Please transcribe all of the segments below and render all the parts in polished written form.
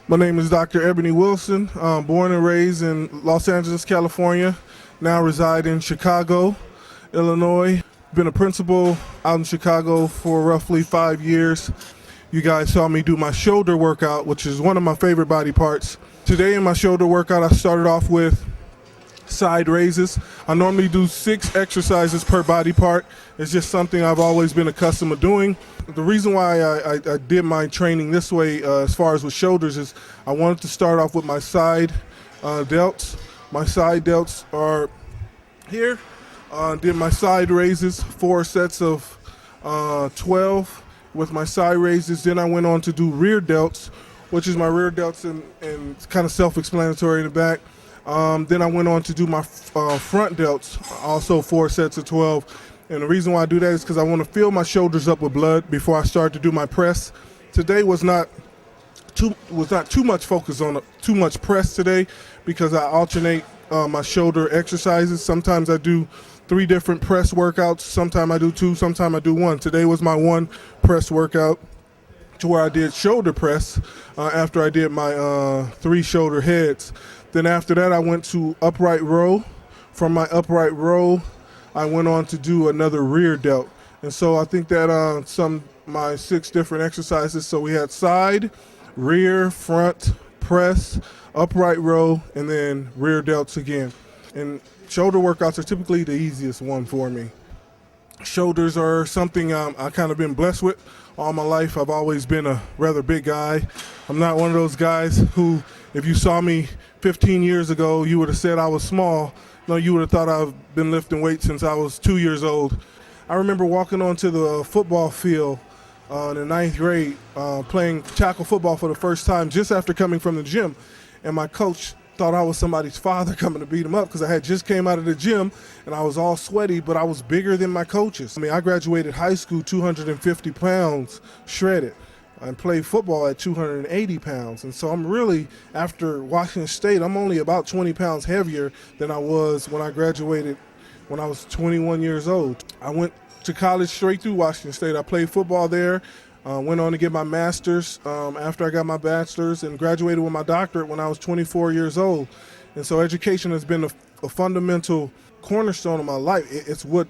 My name is Dr. Eboni Wilson. Born and raised in Los Angeles, California. Now reside in Chicago, Illinois. Been a principal out in Chicago for roughly 5 years. You guys saw me do my shoulder workout, which is one of my favorite body parts. Today in my shoulder workout, I started off with side raises. I normally do 6 exercises per body part. It's just something I've always been accustomed to doing. The reason why I did my training this way as far as with shoulders is I wanted to start off with my side delts. My side delts are here. Did my side raises, 4 sets of 12 with my side raises. Then I went on to do rear delts, which is my rear delts and it's kind of self-explanatory in the back. Then I went on to do my front delts, also 4 sets of 12. And the reason why I do that is because I want to fill my shoulders up with blood before I start to do my press. Today was not too much focus on too much press today because I alternate my shoulder exercises. Sometimes I do 3 different press workouts. Sometimes I do 2, sometimes I do 1. Today was my 1 press workout to where I did shoulder press after I did my 3 shoulder heads. Then after that, I went to upright row. From my upright row, I went on to do another rear delt. And so I think that summed my 6 different exercises. So we had side, rear, front, press, upright row, and then rear delts again. And shoulder workouts are typically the easiest one for me. Shoulders are something I kind of been blessed with all my life. I've always been a rather big guy. I'm not one of those guys who, if you saw me 15 years ago, you would have said I was small. No, you would have thought I've been lifting weights since I was 2 years old. I remember walking onto the football field in the 9th grade, playing tackle football for the first time just after coming from the gym. And my coach thought I was somebody's father coming to beat him up because I had just came out of the gym and I was all sweaty, but I was bigger than my coaches. I mean, I graduated high school 250 pounds shredded and played football at 280 pounds. And so I'm really, after Washington State, I'm only about 20 pounds heavier than I was when I graduated when I was 21 years old. I went to college straight through Washington State. I played football there. Went on to get my master's after I got my bachelor's and graduated with my doctorate when I was 24 years old. And so education has been a fundamental cornerstone of my life. It's what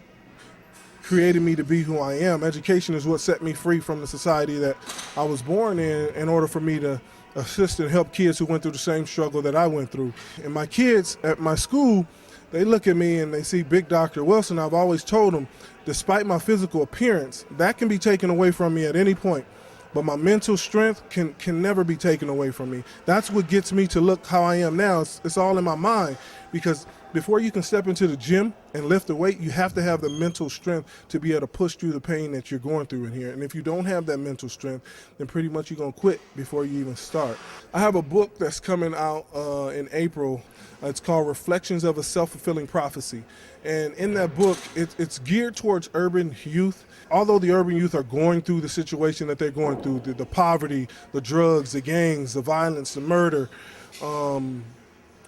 created me to be who I am. Education is what set me free from the society that I was born in order for me to assist and help kids who went through the same struggle that I went through. And my kids at my school, they look at me and they see Big Dr. Wilson. I've always told them, despite my physical appearance, that can be taken away from me at any point. But my mental strength can never be taken away from me. That's what gets me to look how I am now. It's all in my mind, because before you can step into the gym and lift a weight, you have to have the mental strength to be able to push through the pain that you're going through in here. And if you don't have that mental strength, then pretty much you're going to quit before you even start. I have a book that's coming out in April. It's called Reflections of a Self-Fulfilling Prophecy. And in that book, it's geared towards urban youth. Although the urban youth are going through the situation that they're going through, the poverty, the drugs, the gangs, the violence, the murder,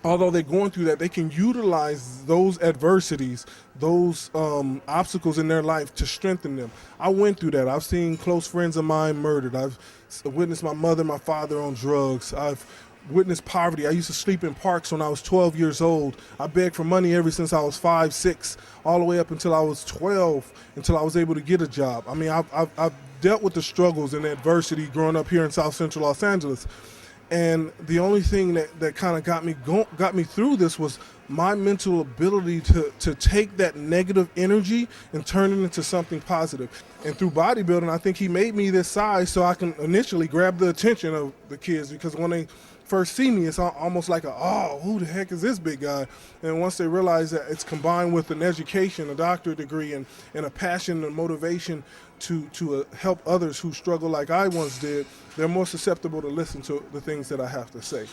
although they're going through that, they can utilize those adversities, those obstacles in their life to strengthen them. I went through that. I've seen close friends of mine murdered. I've witnessed my mother and my father on drugs. I've witnessed poverty. I used to sleep in parks when I was 12 years old. I begged for money ever since I was 5, 6, all the way up until I was 12, until I was able to get a job. I mean, I've dealt with the struggles and adversity growing up here in South Central Los Angeles. And the only thing that kind of got me through this was my mental ability to take that negative energy and turn it into something positive. And through bodybuilding, I think he made me this size so I can initially grab the attention of the kids, because when they first see me, it's almost like oh, who the heck is this big guy? And once they realize that it's combined with an education, a doctorate degree, and a passion and motivation to help others who struggle like I once did, they're more susceptible to listen to the things that I have to say.